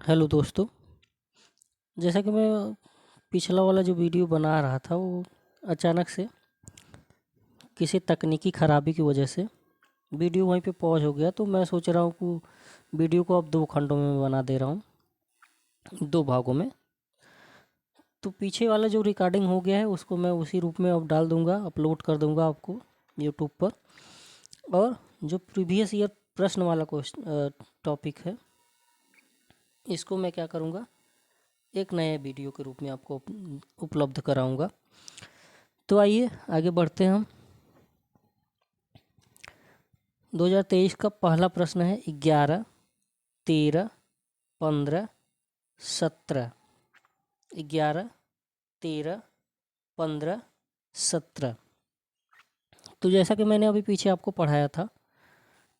Hello दोस्तों। जैसा कि मैं पिछला वाला जो वीडियो बना रहा था वो अचानक से किसी तकनीकी ख़राबी की वजह से वीडियो वहीं पे पॉज हो गया। तो मैं सोच रहा हूँ कि वीडियो को अब 2 खंडों में बना दे रहा हूँ, 2 भागों में। तो पीछे वाला जो रिकॉर्डिंग हो गया है उसको मैं उसी रूप में अब डाल दूँगा, अपलोड कर दूँगा आपको यूट्यूब पर। और जो प्रीवियस ईयर प्रश्न वाला टॉपिक है इसको मैं क्या करूँगा, एक नए वीडियो के रूप में आपको उपलब्ध कराऊंगा। तो आइए आगे बढ़ते हैं हम। 2023 का पहला प्रश्न है 11, 13, 15, 17। 11, 13, 15, 17। तो जैसा कि मैंने अभी पीछे आपको पढ़ाया था,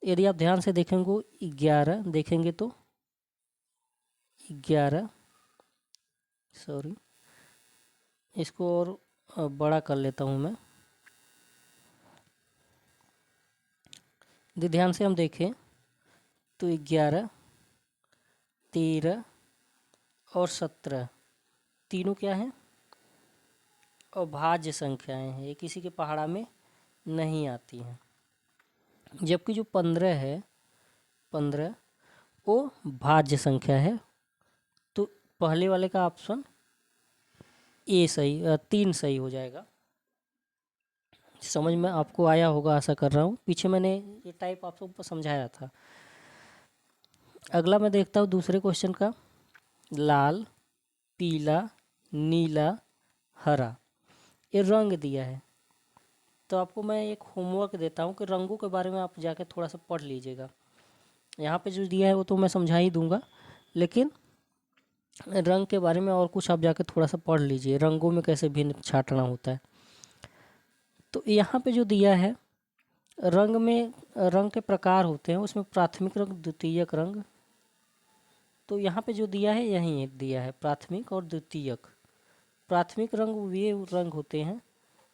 यदि आप ध्यान से देखेंगे 11 देखेंगे तो 11, सॉरी इसको और बड़ा कर लेता हूँ मैं। यदि ध्यान से हम देखें तो 11, 13 और 17 तीनों क्या हैं, अभाज्य संख्याएं हैं। ये किसी के पहाड़ा में नहीं आती हैं। जबकि जो 15 है, 15 वो भाज्य संख्या है। तो पहले वाले का ऑप्शन ए सही, 3 सही हो जाएगा। समझ में आपको आया होगा, आशा कर रहा हूँ। पीछे मैंने ये टाइप आप सबको समझाया था। अगला मैं देखता हूँ दूसरे क्वेश्चन का। लाल, पीला, नीला, हरा, ये रंग दिया है। तो आपको मैं एक होमवर्क देता हूँ कि रंगों के बारे में आप जाके थोड़ा सा पढ़ लीजिएगा। यहाँ पे जो दिया है वो तो मैं समझा ही दूंगा, लेकिन रंग के बारे में और कुछ आप जाके थोड़ा सा पढ़ लीजिए, रंगों में कैसे भिन्न छाटना होता है। तो यहाँ पे जो दिया है, रंग में रंग के प्रकार होते हैं, उसमें प्राथमिक रंग, द्वितीयक रंग। तो यहाँ पे जो दिया है यही दिया है, प्राथमिक और द्वितीयक। प्राथमिक रंग वे रंग होते हैं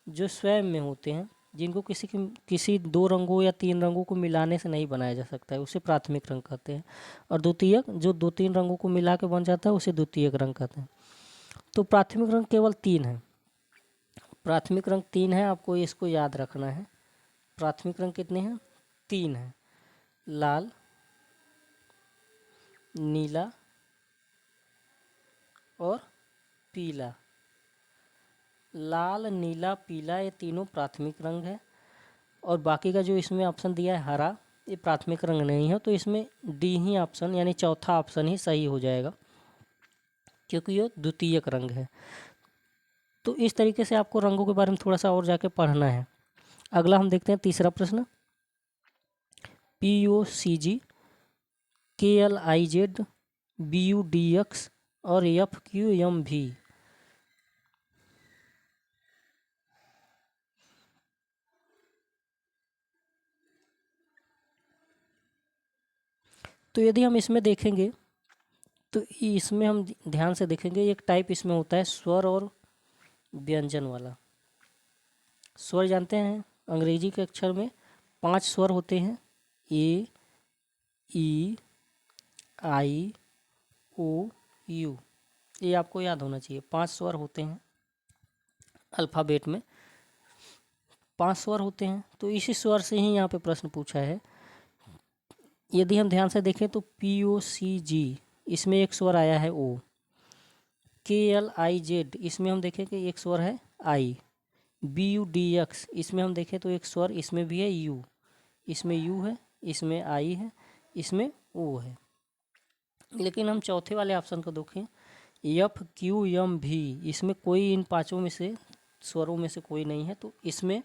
जो स्वयं में होते हैं, जिनको किसी 2 रंगों या 3 रंगों को मिलाने से नहीं बनाया जा सकता है, उसे प्राथमिक रंग कहते हैं। और द्वितीयक जो 2-3 रंगों को मिला के बन जाता है उसे द्वितीयक रंग कहते हैं। तो प्राथमिक रंग केवल 3 है। प्राथमिक रंग 3 है, आपको इसको याद रखना है। प्राथमिक रंग कितने हैं? 3 है। लाल, नीला और पीला। लाल, नीला, पीला ये तीनों प्राथमिक रंग है। और बाकी का जो इसमें ऑप्शन दिया है हरा, ये प्राथमिक रंग नहीं है। तो इसमें डी ही ऑप्शन यानी चौथा ऑप्शन ही सही हो जाएगा, क्योंकि ये द्वितीयक रंग है। तो इस तरीके से आपको रंगों के बारे में थोड़ा सा और जाके पढ़ना है। अगला हम देखते हैं तीसरा प्रश्न। POCG, KLIZ, BUDX और FQMV। तो यदि हम इसमें देखेंगे तो इसमें हम ध्यान से देखेंगे, एक टाइप इसमें होता है स्वर और व्यंजन वाला। स्वर जानते हैं, अंग्रेजी के अक्षर में 5 स्वर होते हैं, ए, ई, आई, ओ, यू। ये आपको याद होना चाहिए। 5 स्वर होते हैं अल्फ़ाबेट में, 5 स्वर होते हैं। तो इसी स्वर से ही यहाँ पे प्रश्न पूछा है। यदि हम ध्यान से देखें तो POCG इसमें एक स्वर आया है ओ। KLIZ इसमें हम देखें कि एक स्वर है आई। BUDX इसमें हम देखें तो एक स्वर इसमें भी है यू। इसमें यू है, इसमें आई है, इसमें ओ है। लेकिन हम चौथे वाले ऑप्शन को देखें, FQMV, इसमें कोई इन 5 में से स्वरों में से कोई नहीं है। तो इसमें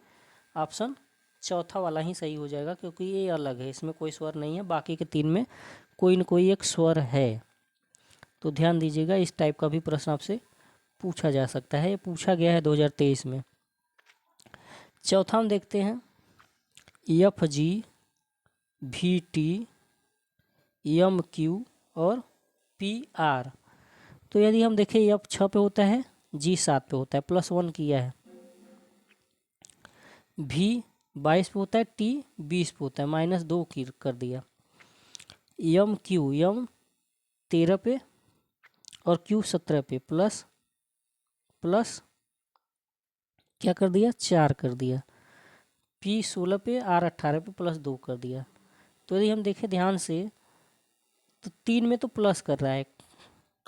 ऑप्शन चौथा वाला ही सही हो जाएगा, क्योंकि ये अलग है, इसमें कोई स्वर नहीं है। बाकी के 3 में कोई न कोई एक स्वर है। तो ध्यान दीजिएगा, इस टाइप का भी प्रश्न आपसे पूछा जा सकता है। ये पूछा गया है 2023 में। चौथा हम देखते हैं FG, VT, MQ और PR। तो यदि हम देखें F 6 पे होता है, G 7 पे होता है, +1 किया है। V 22 पे होता है, T 20 पे होता है, -2 की कर दिया। MQ, M 13 पे, और Q 17 पे प्लस प्लस क्या कर दिया 4 कर दिया, P 16 पे R 18 पे प्लस 2 कर दिया। तो यदि हम देखें ध्यान से तो 3 में तो प्लस कर रहा है,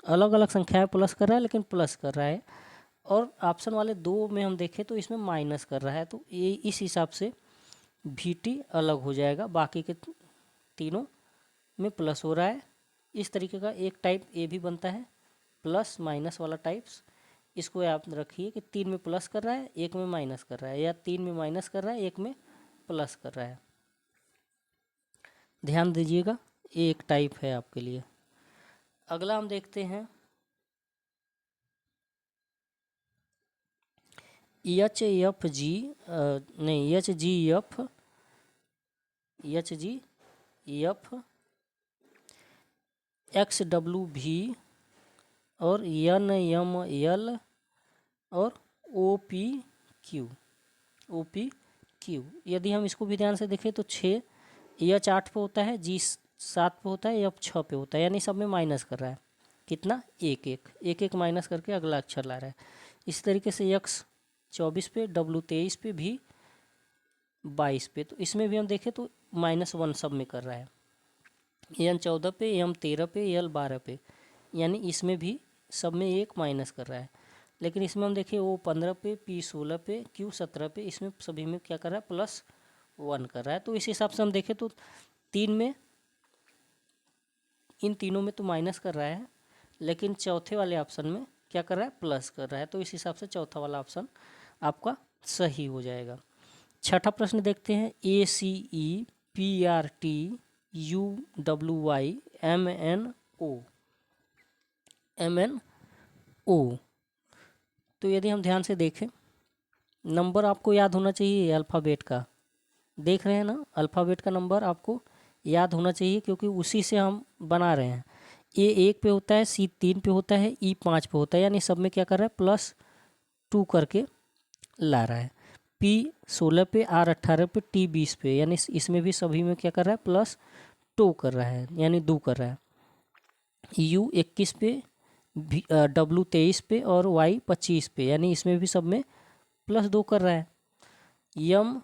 अलग अलग संख्याएं प्लस कर रहा है लेकिन प्लस कर रहा है, और ऑप्शन वाले 2 में हम देखें तो इसमें माइनस कर रहा है। तो ये इस हिसाब से VT अलग हो जाएगा, बाकी के तीनों में प्लस हो रहा है। इस तरीके का एक टाइप ए भी बनता है, प्लस माइनस वाला टाइप्स। इसको आप रखिए कि 3 में प्लस कर रहा है 1 में माइनस कर रहा है, या 3 में माइनस कर रहा है 1 में प्लस कर रहा है। ध्यान दीजिएगा, ये एक टाइप है आपके लिए। अगला हम देखते हैं एच एफ जी नहीं H G F x W भी और एन एम एल और ओ पी क्यू। यदि हम इसको भी ध्यान से देखें तो 6 एच 8 पे होता है, जी 7 पे होता है, एफ 6 पे होता है, यानी सब में माइनस कर रहा है। कितना एक एक माइनस करके अगला अक्षर ला रहा है। इस तरीके से एक्स 24 पे, डब्ल्यू 23 पे, भी 22 पे, तो इसमें भी हम देखें तो -1 सब में कर रहा है। एन 14 पे, एम 13 पे, एल 12 पे, यानी इसमें भी सब में एक माइनस कर रहा है। लेकिन इसमें हम देखें वो 15 पे, पी 16 पे, क्यू 17 पे, इसमें सभी में क्या कर रहा है +1 कर रहा है। तो इस हिसाब से हम देखें तो 3 में इन तीनों में तो माइनस कर रहा है, लेकिन चौथे वाले ऑप्शन में क्या कर रहा है प्लस कर रहा है। तो इस हिसाब से चौथा वाला ऑप्शन आपका सही हो जाएगा। छठा प्रश्न देखते हैं ACEPRTUYMNO। तो यदि हम ध्यान से देखें, नंबर आपको याद होना चाहिए अल्फ़ाबेट का, देख रहे हैं ना, अल्फ़ाबेट का नंबर आपको याद होना चाहिए क्योंकि उसी से हम बना रहे हैं। ए 1 पे होता है, C 3 पे होता है, E 5 पे होता है, यानी सब में क्या कर रहा है +2 करके ला रहा है। P 16 पे, R 18 पे, T 20 पे, यानी इसमें भी सभी में क्या कर रहा है +2 कर रहा है, यानी 2 कर रहा है। U 21 पे, W 23 पे और Y 25 पे, यानी इसमें भी सब में +2 कर रहा है। M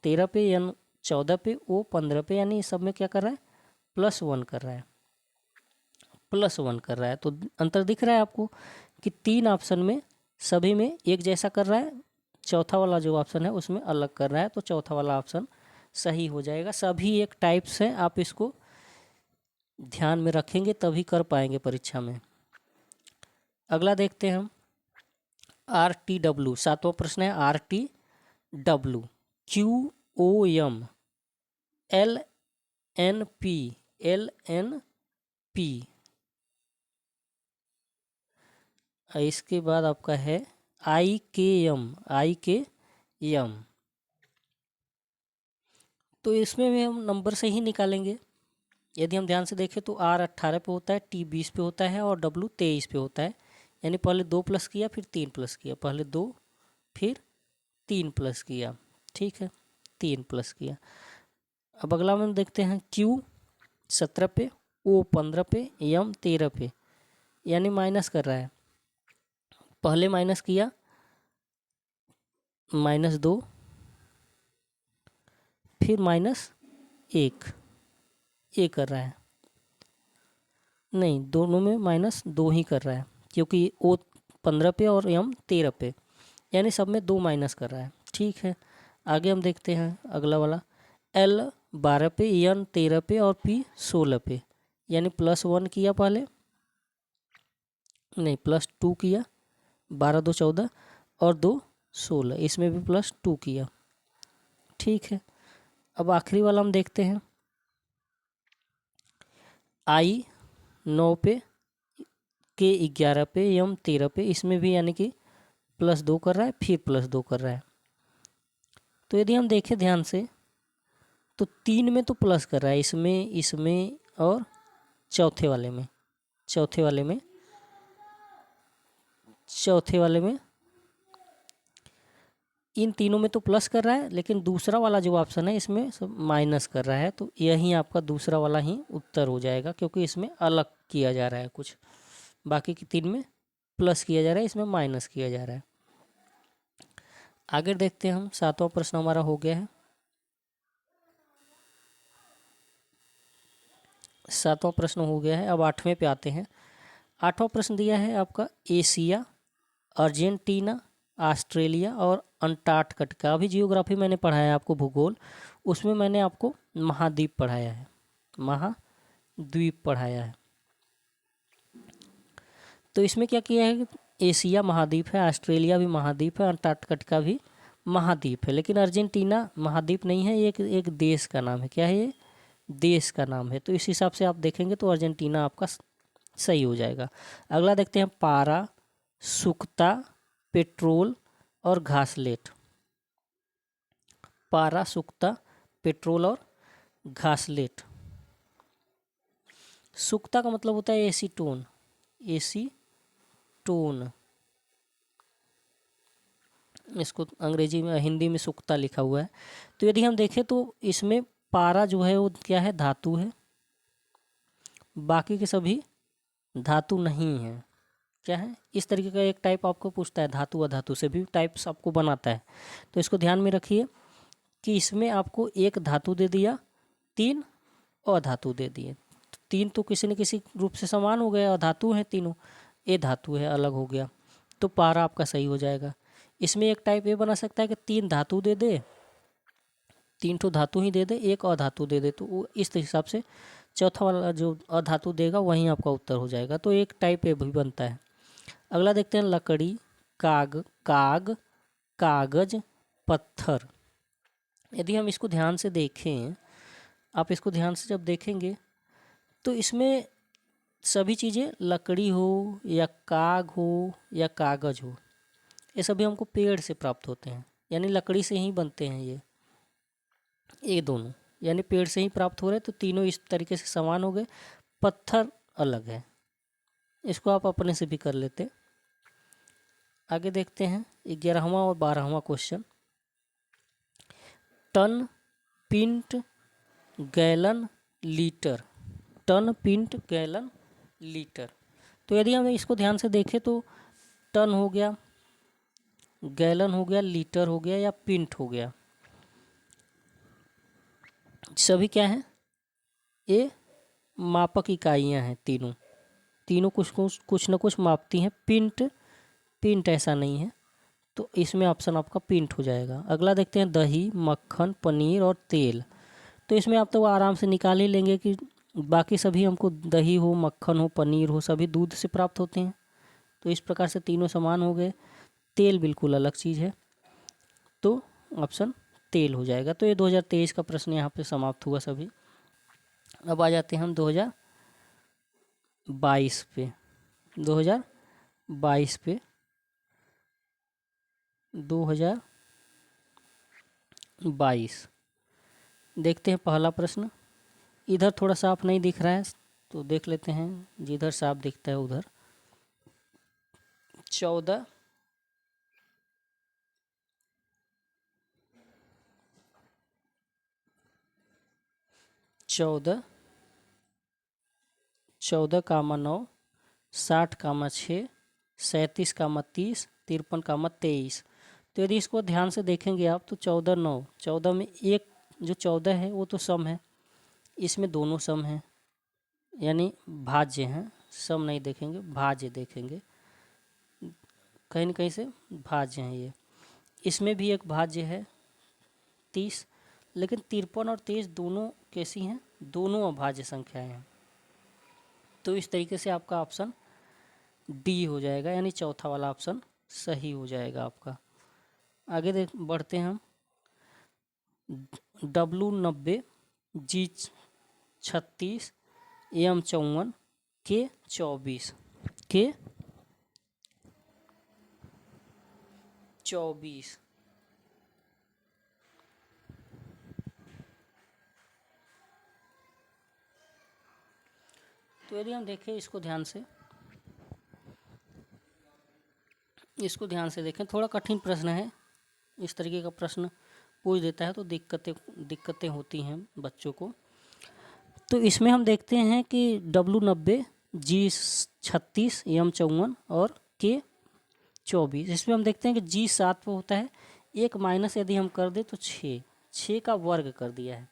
13 पे, N 14 पे, O 15 पे, यानी सब में क्या कर रहा है +1 कर रहा है, +1 कर रहा है। तो अंतर दिख रहा है आपको कि 3 ऑप्शन में सभी में एक जैसा कर रहा है, चौथा वाला जो ऑप्शन है उसमें अलग कर रहा है। तो चौथा वाला ऑप्शन सही हो जाएगा। सभी एक टाइप्स हैं, आप इसको ध्यान में रखेंगे तभी कर पाएंगे परीक्षा में। अगला देखते हैं हम RTW। 7वां प्रश्न है RTW। QOM LNP। इसके बाद आपका है IKM। तो इसमें भी हम नंबर से ही निकालेंगे। यदि हम ध्यान से देखें तो R 18 पे होता है, T 20 पे होता है और W 23 पे होता है, यानी पहले 2 प्लस किया फिर 3 प्लस किया, पहले 2 फिर 3 प्लस किया, ठीक है 3 प्लस किया। अब अगला हम देखते हैं Q 17 पे, O 15 पे, M 13 पे, यानी माइनस कर रहा है। पहले माइनस किया -2, फिर -1, ये कर रहा है, नहीं दोनों में -2 ही कर रहा है क्योंकि O 15 पे और M 13 पे, यानी सब में 2 माइनस कर रहा है, ठीक है। आगे हम देखते हैं अगला वाला L 12 पे, N 13 पे और P 16 पे, यानी +1 किया पहले, नहीं +2 किया, 12 2 14 और 2 16, इसमें भी +2 किया, ठीक है। अब आखिरी वाला हम देखते हैं I 9 पे, K 11 पे, M 13 पे, इसमें भी यानी कि +2 कर रहा है फिर +2 कर रहा है। तो यदि हम देखें ध्यान से तो 3 में तो प्लस कर रहा है, इसमें और चौथे वाले में इन तीनों में तो प्लस कर रहा है, लेकिन दूसरा वाला जो ऑप्शन है इसमें सब माइनस कर रहा है, तो यही आपका दूसरा वाला ही उत्तर हो जाएगा, क्योंकि इसमें अलग किया जा रहा है कुछ। बाकी की तीन में प्लस किया जा रहा है, इसमें माइनस किया जा रहा है। आगे देखते हैं हम, 7वां प्रश्न हमारा हो गया है। 7वां प्रश्न हो गया है। अब 8वें पे आते हैं। 8वां प्रश्न दिया है आपका एशिया, अर्जेंटीना, ऑस्ट्रेलिया और अंटार्कटिका। अभी जियोग्राफी मैंने पढ़ाया आपको, भूगोल, उसमें मैंने आपको महाद्वीप पढ़ाया है, महाद्वीप पढ़ाया है। तो इसमें क्या किया है कि एशिया महाद्वीप है, ऑस्ट्रेलिया भी महाद्वीप है, अंटार्कटिका भी महाद्वीप है, लेकिन अर्जेंटीना महाद्वीप नहीं है, ये एक देश का नाम है। क्या है ये? देश का नाम है। तो इस हिसाब से आप देखेंगे तो अर्जेंटीना आपका सही हो जाएगा। अगला देखते हैं, पारा, सुक्ता, पेट्रोल और घासलेट। पारा, सुक्ता, पेट्रोल और घासलेट। सुक्ता का मतलब होता है एसीटोन, एसीटोन, इसको अंग्रेजी में, हिंदी में सुक्ता लिखा हुआ है। तो यदि हम देखें तो इसमें पारा जो है वो क्या है? धातु है, बाकी के सभी धातु नहीं है। क्या है? इस तरीके का एक टाइप आपको पूछता है, धातु अधातु से भी टाइप्स आपको बनाता है, तो इसको ध्यान में रखिए कि इसमें आपको एक धातु दे दिया, 3 अधातु दे दिए। 3 तो किसी न किसी रूप से समान हो गए, अधातु हैं तीनों, ये धातु है, अलग हो गया, तो पारा आपका सही हो जाएगा। इसमें एक टाइप ये बना सकता है कि 3 धातु दे दे, 3 ठो धातु ही दे दे, एक अधातु दे दे, तो वो इस हिसाब से चौथा वाला जो अधातु देगा वहीं आपका उत्तर हो जाएगा। तो एक टाइप ये भी बनता है। अगला देखते हैं, लकड़ी, कागज, पत्थर। यदि हम इसको ध्यान से देखें, आप इसको ध्यान से जब देखेंगे तो इसमें सभी चीज़ें, लकड़ी हो या काग हो या कागज हो, ये सभी हमको पेड़ से प्राप्त होते हैं, यानी लकड़ी से ही बनते हैं ये दोनों, यानी पेड़ से ही प्राप्त हो रहे हैं। तो तीनों इस तरीके से समान हो गए। पत्थर अलग है, इसको आप अपने से भी कर लेते। आगे देखते हैं 11वां और 12वां question. Ton, pint, gallon, litre. Ton, pint, gallon, litre. तो यदि हम इसको ध्यान से देखें तो टन हो गया, गैलन हो गया, लीटर हो गया या पिंट हो गया, सभी क्या है? ये मापक इकाइयां हैं। तीनों कुछ न कुछ मापती हैं। पिंट ऐसा नहीं है, तो इसमें ऑप्शन आपका पिंट हो जाएगा। अगला देखते हैं, दही, मक्खन, पनीर और तेल। तो इसमें आप तो आराम से निकाल ही लेंगे कि बाकी सभी हमको दही हो, मक्खन हो, पनीर हो, सभी दूध से प्राप्त होते हैं, तो इस प्रकार से तीनों समान हो गए। तेल बिल्कुल अलग चीज़ है, तो ऑप्शन तेल हो जाएगा। तो ये 2023 का प्रश्न यहाँ पे समाप्त हुआ सभी। अब आ जाते हैं हम 2022 पे। 2022 पे 2022 देखते हैं। पहला प्रश्न इधर थोड़ा साफ नहीं दिख रहा है, तो देख लेते हैं, जिधर साफ दिखता है उधर। 14 14 14,9, 60,6, 37,30, 53,23। तो यदि इसको ध्यान से देखेंगे आप तो 14,9, 14 में एक जो 14 है वो तो सम है, इसमें दोनों सम हैं, यानी भाज्य हैं। सम नहीं देखेंगे, भाज्य देखेंगे, कहीं न कहीं से भाज्य हैं ये। इसमें भी एक भाज्य है 30, लेकिन 53 और 23 दोनों कैसी हैं? दोनों अभाज्य संख्याएं हैं। तो इस तरीके से आपका ऑप्शन डी हो जाएगा, यानी चौथा वाला ऑप्शन सही हो जाएगा आपका। आगे देख बढ़ते हैं हम। W90, G36, M54, K24, K24। तो यदि हम देखें इसको ध्यान से देखें, थोड़ा कठिन प्रश्न है, इस तरीके का प्रश्न पूछ देता है तो दिक्कतें होती हैं बच्चों को। तो इसमें हम देखते हैं कि W90, G36, M54 और K24। इसमें हम देखते हैं कि G7 पे होता है, एक माइनस यदि हम कर दें तो 6 का वर्ग कर दिया है।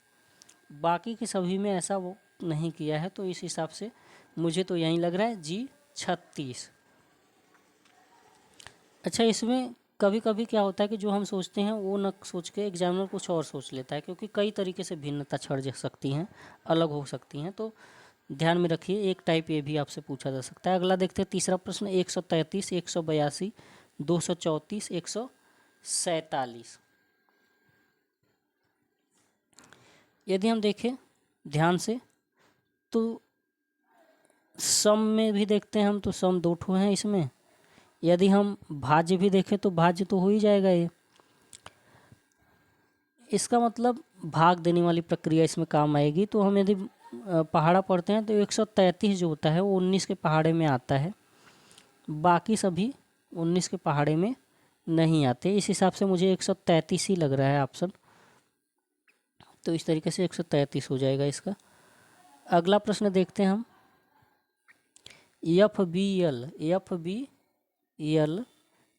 बाकी के सभी में ऐसा वो नहीं किया है, तो इस हिसाब से मुझे तो यहीं लग रहा है G36। अच्छा, इसमें कभी कभी क्या होता है कि जो हम सोचते हैं वो न सोच के एग्जामिनर कुछ और सोच लेता है, क्योंकि कई तरीके से भिन्नता छड़ जा सकती हैं, अलग हो सकती हैं। तो ध्यान में रखिए, एक टाइप ये भी आपसे पूछा जा सकता है। अगला देखते हैं तीसरा प्रश्न, 133, 182, 234, 147। यदि हम देखें ध्यान से तो सम में भी देखते हैं हम, तो सम 2 ठो हैं इसमें। यदि हम भाज्य भी देखें तो भाज्य तो हो ही जाएगा ये। इसका मतलब भाग देने वाली प्रक्रिया इसमें काम आएगी। तो हम यदि पहाड़ा पढ़ते हैं तो 133 जो होता है वो 19 के पहाड़े में आता है, बाकी सभी 19 के पहाड़े में नहीं आते। इस हिसाब से मुझे 133 ही लग रहा है ऑप्शन। तो इस तरीके से 133 हो जाएगा इसका। अगला प्रश्न देखते हैं हम, FBL,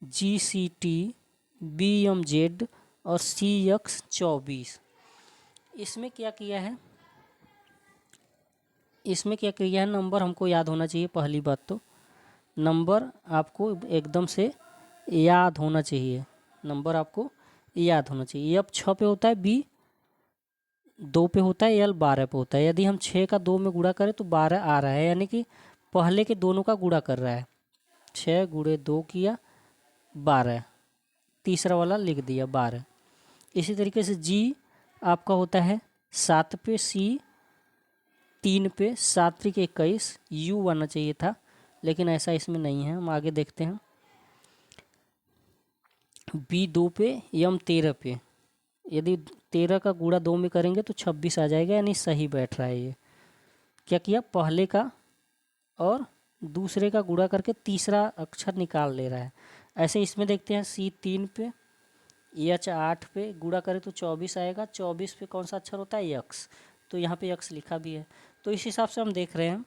GCT, BMZ और CX24। इसमें क्या किया है, नंबर हमको याद होना चाहिए। पहली बात तो नंबर आपको एकदम से याद होना चाहिए, F 6 पे होता है, B 2 पे होता है, L 12 पे होता है। यदि हम 6 का 2 में गुणा करें तो 12 आ रहा है, यानी कि पहले के दोनों का गुणा कर रहा है। 6 गुणे 2 किया 12, तीसरा वाला लिख दिया 12। इसी तरीके से G आपका होता है 7 पे, C 3 पे, 7 3 21, U आना चाहिए था, लेकिन ऐसा इसमें नहीं है। हम आगे देखते हैं, B 2 पे, M 13 पे। यदि 13 का गुणा 2 में करेंगे तो 26 आ जाएगा, यानी सही बैठ रहा है ये। क्या किया, पहले का और दूसरे का गुणा करके तीसरा अक्षर निकाल ले रहा है। ऐसे इसमें देखते हैं, C 3 पे, H 8 पे गुणा करें तो 24 आएगा। 24 पे कौन सा अक्षर होता है, X, तो यहाँ पे X लिखा भी है। तो इस हिसाब से हम देख रहे हैं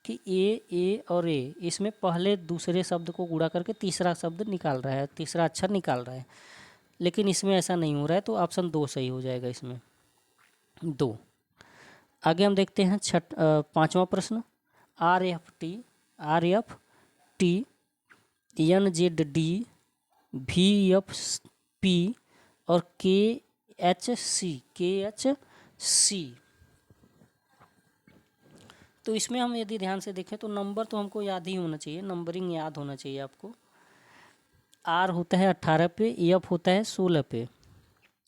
कि A और A इसमें पहले दूसरे शब्द को गुणा करके तीसरा शब्द निकाल रहा है, तीसरा अक्षर निकाल रहा है। लेकिन इसमें ऐसा नहीं हो रहा है, तो ऑप्शन 2 सही हो जाएगा इसमें, 2। आगे हम देखते हैं 5वां प्रश्न, RFT, NZD, VFP और KHC। तो इसमें हम यदि ध्यान से देखें तो नंबर तो हमको याद ही होना चाहिए, नंबरिंग याद होना चाहिए आपको। R होता है 18 पे, F होता है 16 पे।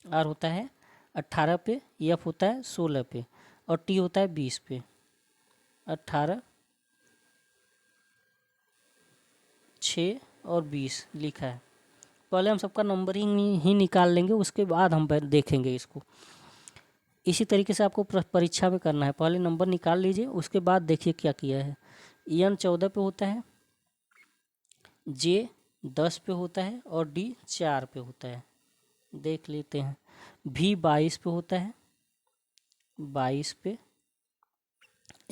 R होता है 18 पे, F होता है 16 पे और T होता है 20 पे। 18, 6 और 20 लिखा है। पहले हम सबका नंबरिंग ही निकाल लेंगे, उसके बाद हम देखेंगे इसको। इसी तरीके से आपको परीक्षा में करना है, पहले नंबर निकाल लीजिए, उसके बाद देखिए क्या किया है। N 14 पे होता है, J 10 पे होता है और D 4 पे होता है, देख लेते हैं। V 22 पे होता है, 22 पे,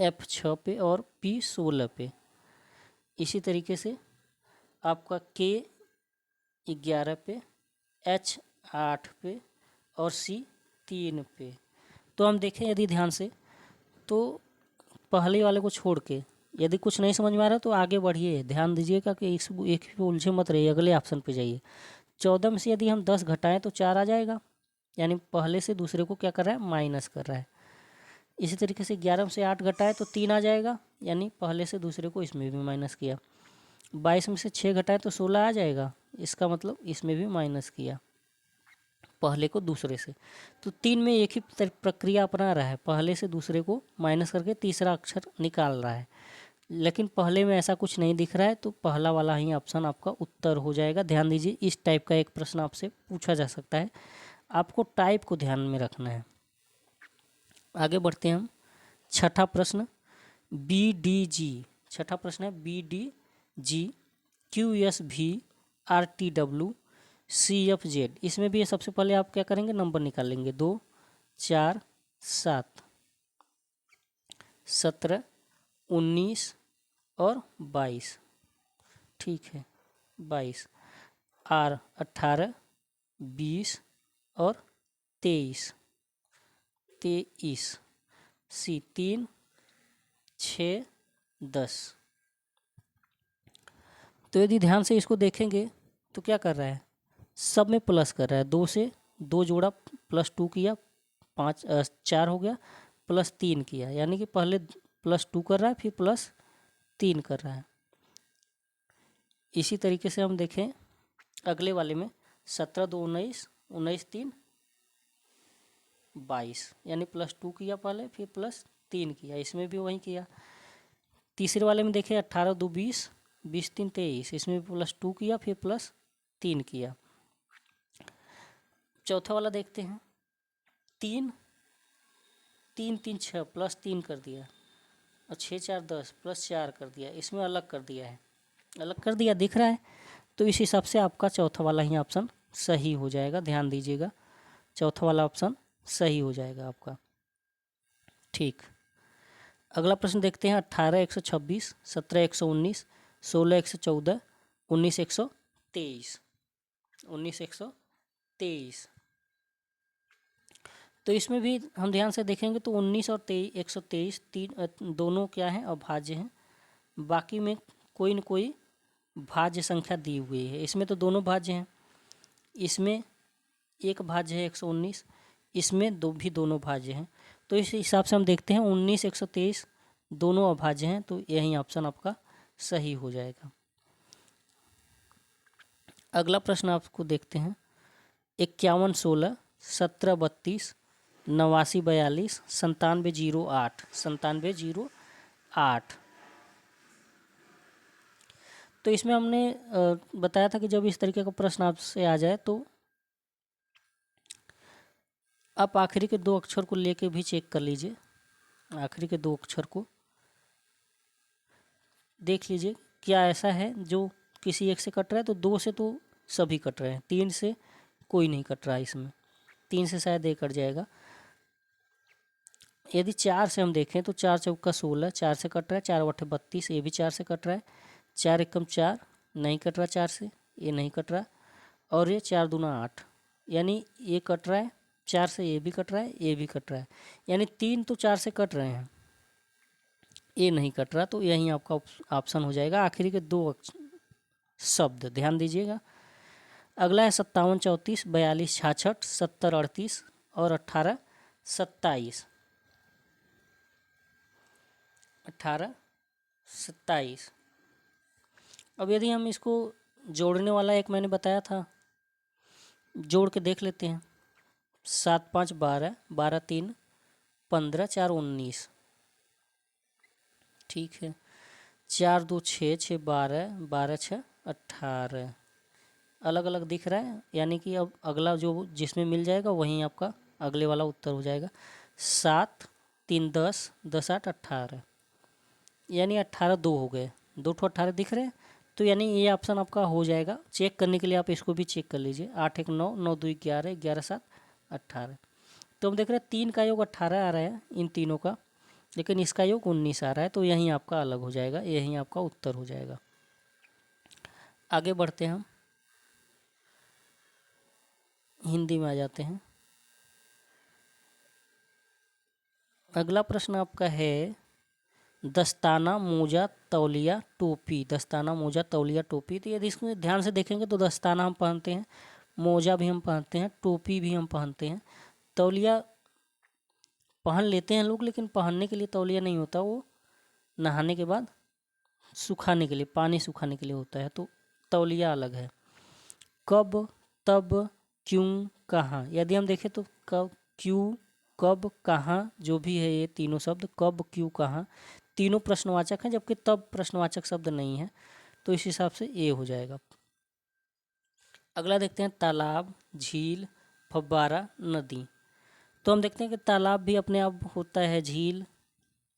F 6 पे और P 16 पे। इसी तरीके से आपका K 11 पे, H 8 पे और C 3 पे। तो हम देखें यदि ध्यान से, तो पहले वाले को छोड़ के यदि कुछ नहीं समझ में आ रहा तो आगे बढ़िए, ध्यान दीजिएगा कि इस एक ही उलझे मत रहिए, अगले ऑप्शन पे जाइए। 14 में से यदि हम 10 घटाएं तो 4 आ जाएगा, यानी पहले से दूसरे को क्या कर रहा है, माइनस कर रहा है। इसी तरीके से 11 में से 8 घटाएं तो 3 आ जाएगा, यानी पहले से दूसरे को इसमें भी माइनस किया। 22 में से 6 घटाएं तो 16 आ जाएगा, इसका मतलब इसमें भी माइनस किया पहले को दूसरे से। तो 3 में एक ही प्रक्रिया अपना रहा है, पहले से दूसरे को माइनस करके तीसरा अक्षर निकाल रहा है। लेकिन पहले में ऐसा कुछ नहीं दिख रहा है, तो पहला वाला ही ऑप्शन आपका उत्तर हो जाएगा। ध्यान दीजिए, इस टाइप का एक प्रश्न आपसे पूछा जा सकता है, आपको टाइप को ध्यान में रखना है। आगे बढ़ते हैं हम, छठा प्रश्न, BDG। छठा प्रश्न है BDG, QSV, RTW, CFZ। इसमें भी सबसे पहले आप क्या करेंगे, नंबर निकालेंगे 2 4 7 17 19 और 22। ठीक है, 22। R 18 20 और 23। C 3 6 10। तो यदि ध्यान से इसको देखेंगे तो क्या कर रहा है, सब में प्लस कर रहा है। 2 से 2 जोड़ा +2 किया, 4 हो गया, +3 किया, यानी कि पहले +2 कर रहा है फिर +3 कर रहा है। इसी तरीके से हम देखें अगले वाले में 17 2 19, 19 3 22, यानी +2 किया पहले फिर +3 किया, इसमें भी वही किया। तीसरे वाले में देखें 18 2 20, 20 3 23, इसमें भी +2 किया फिर +3 किया। चौथा वाला देखते हैं 3 3 3 6 +3 कर दिया, और 6 4 10 +4 कर दिया, इसमें अलग कर दिया है, अलग कर दिया, दिख रहा है। तो इस हिसाब से आपका चौथा वाला ही ऑप्शन सही हो जाएगा। ध्यान दीजिएगा, चौथा वाला ऑप्शन सही हो जाएगा आपका। ठीक, अगला प्रश्न देखते हैं 18 126, 17 119, 16 114, 19 123। 19 123। तो इसमें भी हम ध्यान से देखेंगे तो 19 और 123 दोनों क्या हैं, अभाज्य हैं। बाकी में कोई न कोई भाज्य संख्या दी हुई है। इसमें तो दोनों भाज्य हैं, इसमें एक भाज्य है 119, इसमें दोनों भाज्य हैं। तो इस हिसाब से हम देखते हैं 19 123 दोनों अभाज्य हैं, तो यही ऑप्शन आपका सही हो जाएगा। अगला प्रश्न आपको देखते हैं 51 16, 17 32, 89 42, 97 08, 97 08। तो इसमें हमने बताया था कि जब इस तरीके का प्रश्न आपसे आ जाए तो आप आखिरी के 2 अक्षर को लेके भी चेक कर लीजिए। आखिरी के 2 अक्षर को देख लीजिए, क्या ऐसा है जो किसी एक से कट रहा है, तो 2 से तो सभी कट रहे हैं, 3 से कोई नहीं कट रहा है। इसमें 3 से शायद ये कट जाएगा। यदि 4 से हम देखें तो 4 चौका 16, 4 से कट रहा है, 4 बटे 32, ये भी 4 से कट रहा है, 4 एकम 4 नहीं कट रहा, 4 से ये नहीं कट रहा, और ये 4 दूना 8, यानी ये कट रहा है 4 से, ये भी कट रहा है, ये भी कट रहा है, यानी 3 तो 4 से कट रहे हैं, ये नहीं कट रहा। तो यही आपका ऑप्शन हो जाएगा, आखिरी के 2 शब्द। ध्यान दीजिएगा। अगला है 57 34, 42 66, 70 38 और 18 27। 18 27। अब यदि हम इसको जोड़ने वाला एक मैंने बताया था, जोड़ के देख लेते हैं। 7 5 12, 12 3 15, 4 19। ठीक है, 4 2 6, 6 12, 12 6 18। अलग अलग दिख रहा है, यानी कि अब अगला जो जिसमें मिल जाएगा वहीं आपका अगले वाला उत्तर हो जाएगा। 7 3 10, 10 8 18, यानी 18 2 हो गए, 2 ठो 18 दिख रहे हैं, तो यानी ये ऑप्शन आपका हो जाएगा। चेक करने के लिए आप इसको भी चेक कर लीजिए। 8 1 9, 9 2 11, 11 7 18। तो हम देख रहे हैं 3 का योग 18 आ रहा है इन तीनों का, लेकिन इसका योग 19 आ रहा है, तो यहीं आपका अलग हो जाएगा, यहीं आपका उत्तर हो जाएगा। आगे बढ़ते हैं, हम हिंदी में आ जाते हैं। अगला प्रश्न आपका है दस्ताना मोजा तौलिया टोपी। दस्ताना मोजा तौलिया टोपी। तो यदि इसमें ध्यान से देखेंगे तो दस्ताना हम पहनते हैं, मोजा भी हम पहनते हैं, टोपी भी हम पहनते हैं, तौलिया पहन लेते हैं लोग, लेकिन पहनने के लिए तौलिया नहीं होता, वो नहाने के बाद सुखाने के लिए, पानी सुखाने के लिए होता है, तो तौलिया अलग है। कब, तब, क्यों, कहाँ। यदि हम देखें तो कब, क्यों, कब, कहाँ, जो भी है ये तीनों शब्द कब, क्यों, कहाँ, तीनों प्रश्नवाचक हैं, जबकि तब प्रश्नवाचक शब्द नहीं है, तो इस हिसाब से ये हो जाएगा। अगला देखते हैं तालाब, झील, फव्वारा, नदी। तो हम देखते हैं कि तालाब भी अपने आप होता है, झील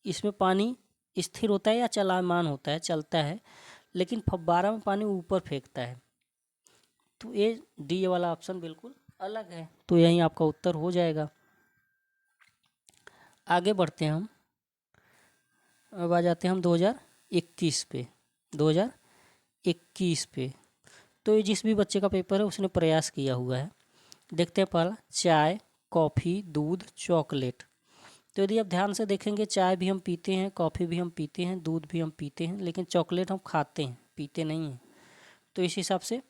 इसमें पानी स्थिर होता है या चलायमान होता है, चलता है, लेकिन फव्वारा में पानी ऊपर फेंकता है। तो ए डी वाला ऑप्शन बिल्कुल अलग है, तो यही आपका उत्तर हो जाएगा। आगे बढ़ते हैं हम, अब आ जाते हैं हम 2021 पे। 2021 पे तो ये जिस भी बच्चे का पेपर है उसने प्रयास किया हुआ है। देखते हैं पहला, चाय, कॉफ़ी, दूध, चॉकलेट। तो यदि आप ध्यान से देखेंगे, चाय भी हम पीते हैं, कॉफ़ी भी हम पीते हैं, दूध भी हम पीते हैं, लेकिन चॉकलेट हम खाते हैं, पीते नहीं हैं। तो इस हिसाब से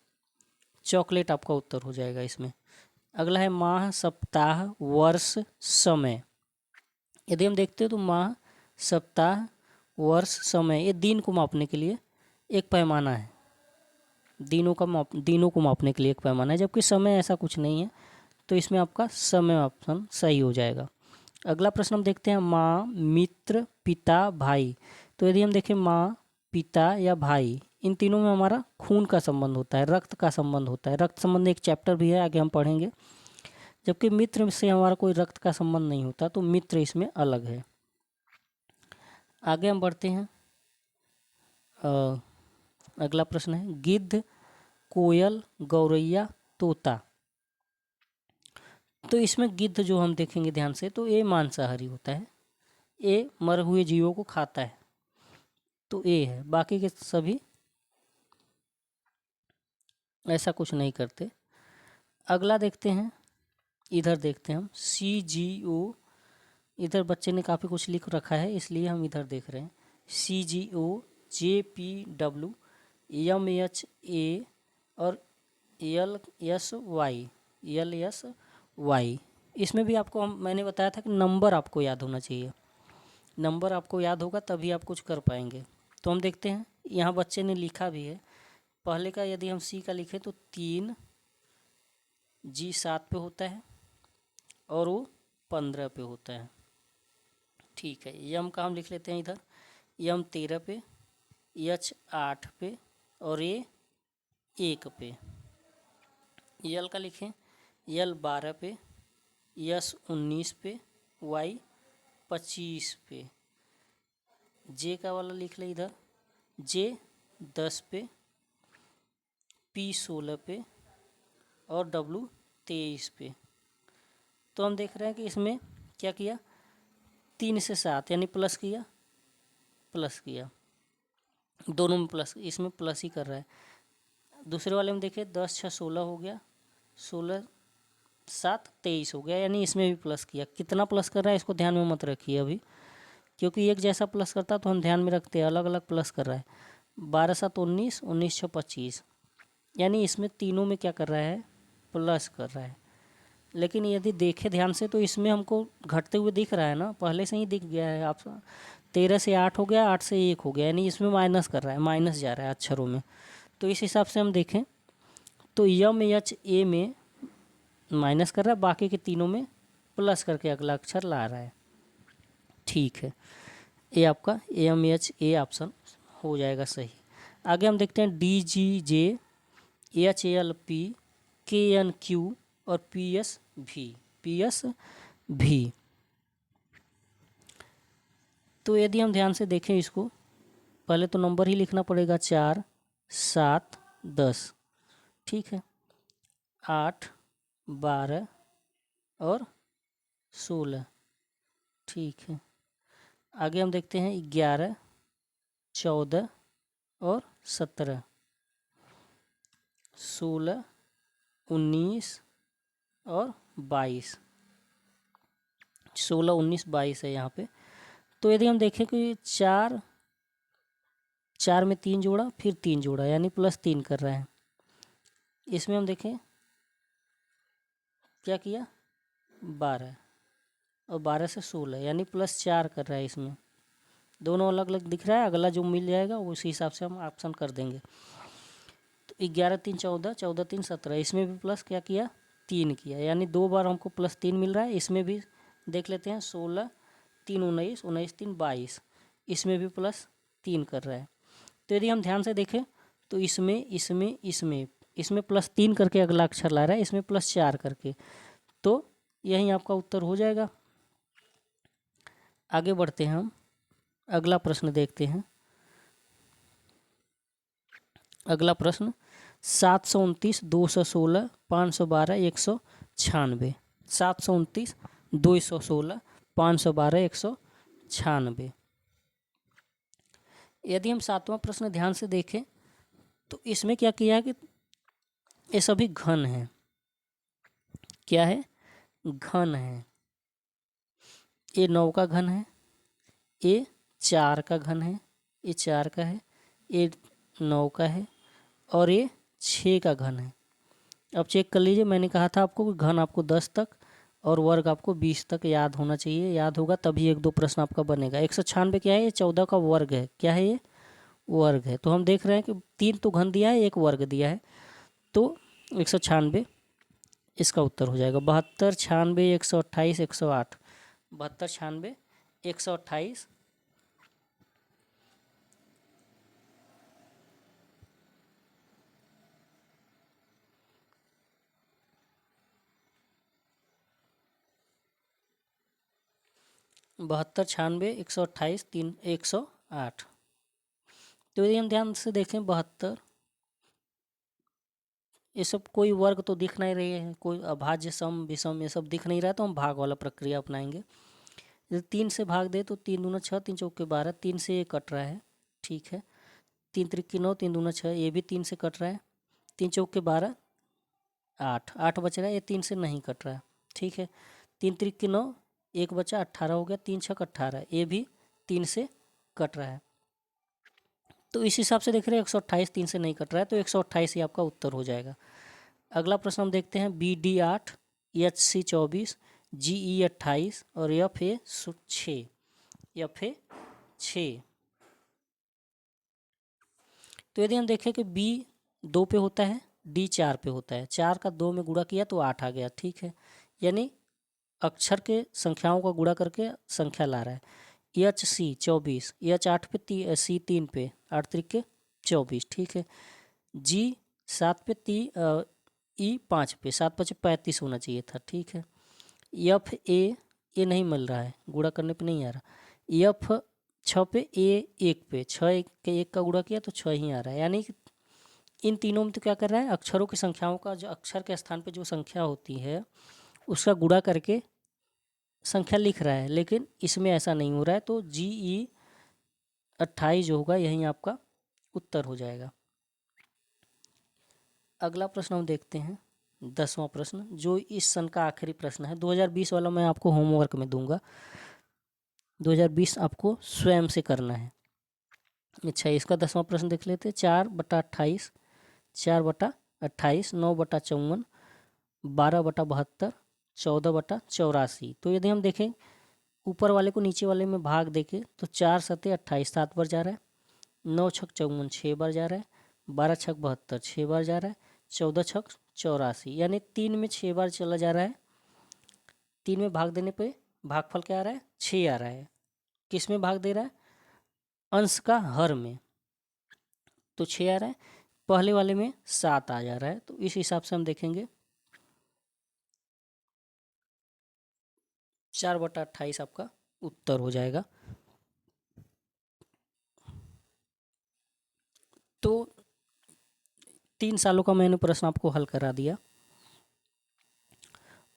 चॉकलेट आपका उत्तर हो जाएगा इसमें। अगला है माह, सप्ताह, वर्ष, समय। यदि हम देखते हैं तो माह, सप्ताह, वर्ष, समय ये दिन को मापने के लिए एक पैमाना है। दिनों को मापने के लिए एक पैमाना है, जबकि समय ऐसा कुछ नहीं है। तो इसमें आपका समय ऑप्शन सही हो जाएगा। अगला प्रश्न हम देखते हैं, माँ, मित्र, पिता, भाई। तो यदि हम देखें माँ, पिता या भाई, इन तीनों में हमारा खून का संबंध होता है, रक्त का संबंध होता है। रक्त संबंध एक चैप्टर भी है, आगे हम पढ़ेंगे। जबकि मित्र से हमारा कोई रक्त का संबंध नहीं होता, तो मित्र इसमें अलग है। आगे हम बढ़ते हैं, अगला प्रश्न है, गिद्ध, कोयल, गौरैया, तोता। तो इसमें गिद्ध जो हम देखेंगे ध्यान से, तो ये मांसाहारी होता है, ये मरे हुए जीवों को खाता है, तो ये है। बाकी के सभी ऐसा कुछ नहीं करते। अगला देखते हैं, इधर देखते हैं हम, CGO। इधर बच्चे ने काफ़ी कुछ लिख रखा है, इसलिए हम इधर देख रहे हैं। CGO, JPW, MHA और LSY। इसमें भी आपको मैंने बताया था कि नंबर आपको याद होना चाहिए। नंबर आपको याद होगा तभी आप कुछ कर पाएंगे। तो हम देखते हैं, यहाँ बच्चे ने लिखा भी है। पहले का यदि हम C का लिखें तो 3, G 7 पे होता है और वो 15 पे होता है। ठीक है, यम का हम लिख लेते हैं इधर, यम 13 पे, H 8 पे और ये 1 पे। यल का लिखें, यल 12 पे, यस 19 पे, वाई 25 पे। जे का वाला लिख ले इधर, जे 10 पे, पी 16 पे और डब्लू 23 पे। तो हम देख रहे हैं कि इसमें क्या किया, 3 से 7 यानी प्लस किया, दोनों में प्लस, इसमें प्लस ही कर रहा है। दूसरे वाले में देखें, 10 6 16 हो गया, 16 7 23 हो गया, यानी इसमें भी प्लस किया। कितना प्लस कर रहा है इसको ध्यान में मत रखिए अभी, क्योंकि एक जैसा प्लस करता तो हम ध्यान में रखते हैं, अलग अलग प्लस कर रहा है। 12 7 19, 19 6 25, यानी इसमें तीनों में क्या कर रहा है, प्लस कर रहा है। लेकिन यदि देखें ध्यान से तो इसमें हमको घटते हुए दिख रहा है ना, पहले से ही दिख गया है। आप 13 से 8 हो गया, 8 से 1 हो गया, यानी इसमें माइनस कर रहा है, माइनस जा रहा है अक्षरों में। तो इस हिसाब से हम देखें तो यम एच ए में माइनस कर रहा है, बाकी के तीनों में प्लस करके अगला अक्षर ला रहा है। ठीक है, ये आपका MHA ऑप्शन हो जाएगा सही। आगे हम देखते हैं DGJ, HLP, KNQ और PSV। तो यदि हम ध्यान से देखें इसको, पहले तो नंबर ही लिखना पड़ेगा, 4 7 10। ठीक है, 8 12 और 16। ठीक है, आगे हम देखते हैं 11 14 और 17, 16 19 और 22। 16 19 22 है यहाँ पे। तो यदि हम देखें कि 4 में 3 जोड़ा, फिर 3 जोड़ा, यानी +3 कर रहा है। इसमें हम देखें क्या किया, 12 और 12 से 16, यानी +4 कर रहा है। इसमें दोनों अलग अलग दिख रहा है, अगला जो मिल जाएगा उसी हिसाब से हम ऑप्शन कर देंगे। तो 11 3 14, 14 3 17, इसमें भी प्लस क्या किया, 3 किया, यानी 2 बार हमको +3 मिल रहा है। इसमें भी देख लेते हैं, 16 3 19, 19 3 22, इसमें भी +3 कर रहा है। तो यदि हम ध्यान से देखें तो इसमें +3 करके अगला अक्षर ला रहा है, इसमें +4 करके, तो यही आपका उत्तर हो जाएगा। आगे बढ़ते हैं हम, अगला प्रश्न देखते हैं। अगला प्रश्न, 729, 216, 512, 196। 729, 216, 512, 196। यदि हम सातवां प्रश्न ध्यान से देखें तो इसमें क्या किया है कि ये सभी घन हैं। क्या है? घन है। ये 9 का घन है, ये 4 का घन है, ये 4 का है, ये 9 का है और ये 6 का घन है। अब चेक कर लीजिए, मैंने कहा था आपको कि घन आपको 10 तक और वर्ग आपको 20 तक याद होना चाहिए। याद होगा तभी 1-2 प्रश्न आपका बनेगा। 196 क्या है? ये 14 का वर्ग है। क्या है? ये वर्ग है। तो हम देख रहे हैं कि 3 तो घन दिया है, 1 वर्ग दिया है, तो 196 इसका उत्तर हो जाएगा। 72, 96, 128, 108। 72, 96, 128। बहत्तर, 96, 128, 3, 108। तो यदि हम ध्यान से देखें 72, ये सब कोई वर्ग तो दिख नहीं रही है, कोई अभाज्य सम विषम ये सब दिख नहीं रहा है, तो हम भाग वाला प्रक्रिया अपनाएंगे। यदि 3 से भाग दे तो 3 दूना 6, 3 चौके 12, 3 से ये कट रहा है, ठीक है। 3 त्रिक 9, 3 दूना 6, ये भी 3 से कट रहा है। 3 चौके 12, 8, 8 बच रहा है, ये 3 से नहीं कट रहा है, ठीक है। 3 त्रिक 9, 1 बचा, 18 हो गया। 3 छक 18, ये भी 3 से कट रहा है। तो इस हिसाब से देख रहे हैं 128 3 से नहीं कट रहा है, तो 128 ही आपका उत्तर हो जाएगा। अगला प्रश्न हम देखते हैं। BD 8, HC 24, GE 28 और FA 6। FA 6। तो यदि हम देखें कि B 2 पे होता है, D 4 पे होता है, 4 का 2 में गुणा किया तो 8 आ गया, ठीक है। यानी अक्षर के संख्याओं का गुणा करके संख्या ला रहा है। HC 24, H 8 पे, C 3 पे, 8 त्रिक 24, ठीक है। G 7 पे, E 5 पे, 7 5 35 होना चाहिए था, ठीक है। FA ये नहीं मिल रहा है, गुणा करने पे नहीं आ रहा। F 6 पे, A 1 पे, 6 1 का गुणा किया तो 6 ही आ रहा है। यानी कि इन तीनों में तो क्या कर रहा है, अक्षरों की संख्याओं का जो अक्षर के स्थान पे जो संख्या होती है उसका गुणा करके संख्या लिख रहा है, लेकिन इसमें ऐसा नहीं हो रहा है। तो GE 28 जो होगा यही आपका उत्तर हो जाएगा। अगला प्रश्न हम देखते हैं, 10वां प्रश्न, जो इस सन का आखिरी प्रश्न है। 2020 वाला मैं आपको होमवर्क में दूंगा, 2020 आपको स्वयं से करना है। अच्छा, इसका 10वां प्रश्न देख लेते हैं। 4/28, 4/28, 9/54, 12/72, 14/84। तो यदि हम देखें ऊपर वाले को नीचे वाले में भाग देके तो 4 सते 28, 7 बार जा रहा है। 9 छक 54, 6 बार जा रहा है। 12 छक 72, 6 बार जा रहा है। 14 छक 84, यानी 3 में 6 बार चला जा रहा है। 3 में भाग देने पे भागफल क्या आ रहा है? 6 आ रहा है। किस में भाग दे रहा है? अंश का हर में, तो 6 आ रहा है। पहले वाले में 7 आ जा रहा है, तो इस हिसाब से हम देखेंगे 4/28 आपका उत्तर हो जाएगा। तो 3 सालों का मैंने प्रश्न आपको हल करा दिया।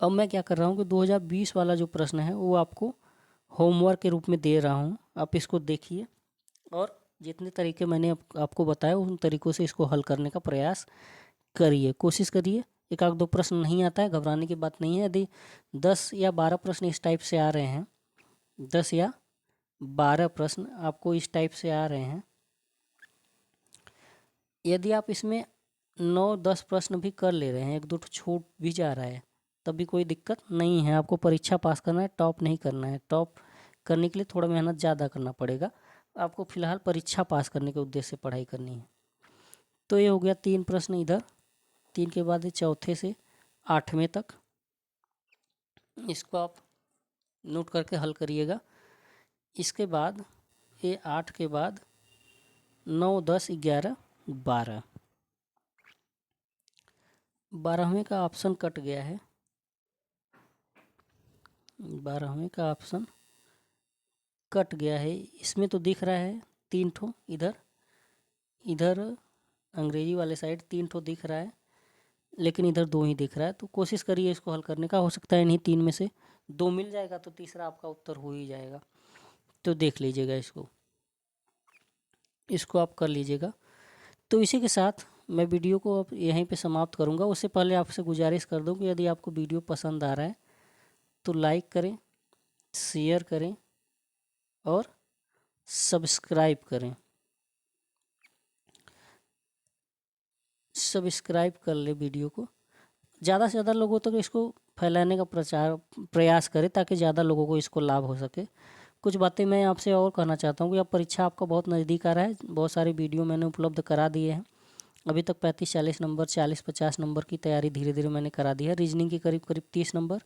अब मैं क्या कर रहा हूँ कि 2020 वाला जो प्रश्न है वो आपको होमवर्क के रूप में दे रहा हूँ। आप इसको देखिए और जितने तरीके मैंने आपको बताया उन तरीक़ों से इसको हल करने का प्रयास करिए, कोशिश करिए। 1-2 प्रश्न नहीं आता है, घबराने की बात नहीं है। यदि 10 या 12 प्रश्न इस टाइप से आ रहे हैं, 10 या 12 प्रश्न आपको इस टाइप से आ रहे हैं, यदि आप इसमें 9-10 प्रश्न भी कर ले रहे हैं, 1-2 छूट भी जा रहा है, तब भी कोई दिक्कत नहीं है। आपको परीक्षा पास करना है, टॉप नहीं करना है। टॉप करने के लिए थोड़ा मेहनत ज़्यादा करना पड़ेगा। आपको फ़िलहाल परीक्षा पास करने के उद्देश्य से पढ़ाई करनी है। तो ये हो गया 3 प्रश्न इधर, 3 के बाद ये चौथे से 8वें तक, इसको आप नोट करके हल करिएगा। इसके बाद ये 8 के बाद 9, 10, 11, 12, 12वें का ऑप्शन कट गया है। 12वें का ऑप्शन कट गया है। इसमें तो दिख रहा है 3 ठो, इधर इधर अंग्रेजी वाले साइड 3 ठो दिख रहा है, लेकिन इधर 2 ही दिख रहा है। तो कोशिश करिए इसको हल करने का, हो सकता है इन्हीं 3 में से 2 मिल जाएगा तो तीसरा आपका उत्तर हो ही जाएगा। तो देख लीजिएगा इसको आप कर लीजिएगा। तो इसी के साथ मैं वीडियो को अब यहीं पे समाप्त करूँगा। उससे पहले आपसे गुजारिश कर दूँ कि यदि आपको वीडियो पसंद आ रहा है तो लाइक करें, शेयर करें और सब्सक्राइब करें। सब्सक्राइब कर ले वीडियो को, ज़्यादा से ज़्यादा लोगों तक इसको फैलाने का प्रयास करें ताकि ज़्यादा लोगों को इसको लाभ हो सके। कुछ बातें मैं आपसे और कहना चाहता हूँ कि अब परीक्षा आपका बहुत नज़दीक आ रहा है। बहुत सारे वीडियो मैंने उपलब्ध करा दिए हैं। अभी तक 35-40 नंबर, 40-50 नंबर की तैयारी धीरे धीरे मैंने करा दी है। रीजनिंग की करीब करीब 30 नंबर,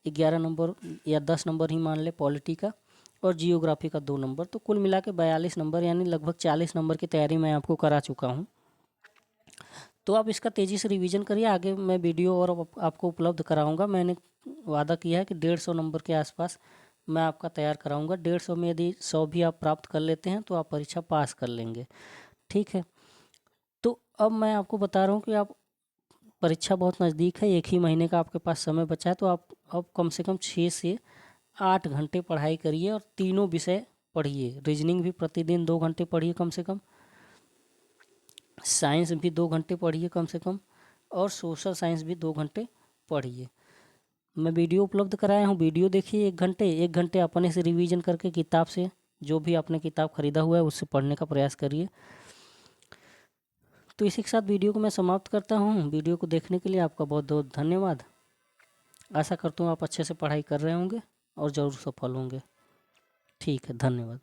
11 नंबर या 10 नंबर ही मान ले पॉलिटी का, और जियोग्राफी का 2 नंबर। तो कुल मिला के 42 नंबर यानी लगभग 40 नंबर की तैयारी मैं आपको करा चुका हूँ। तो आप इसका तेज़ी से रिवीजन करिए। आगे मैं वीडियो और आपको उपलब्ध कराऊंगा। मैंने वादा किया है कि 150 नंबर के आसपास मैं आपका तैयार कराऊंगा। 150 में यदि 100 भी आप प्राप्त कर लेते हैं तो आप परीक्षा पास कर लेंगे। ठीक है, तो अब मैं आपको बता रहा हूँ कि आप परीक्षा बहुत नज़दीक है, 1 ही महीने का आपके पास समय बचा है। तो आप अब कम से कम 6 से 8 घंटे पढ़ाई करिए और तीनों विषय पढ़िए। रीजनिंग भी प्रतिदिन 2 घंटे पढ़िए कम से कम, साइंस भी 2 घंटे पढ़िए कम से कम, और सोशल साइंस भी 2 घंटे पढ़िए। मैं वीडियो उपलब्ध कराया हूँ, वीडियो देखिए 1 घंटे अपने से रिवीजन करके किताब से, जो भी आपने किताब खरीदा हुआ है उससे पढ़ने का प्रयास करिए। तो इसी के साथ वीडियो को मैं समाप्त करता हूँ। वीडियो को देखने के लिए आपका बहुत बहुत धन्यवाद। आशा करता हूँ आप अच्छे से पढ़ाई कर रहे होंगे और ज़रूर सफल होंगे। ठीक है, धन्यवाद।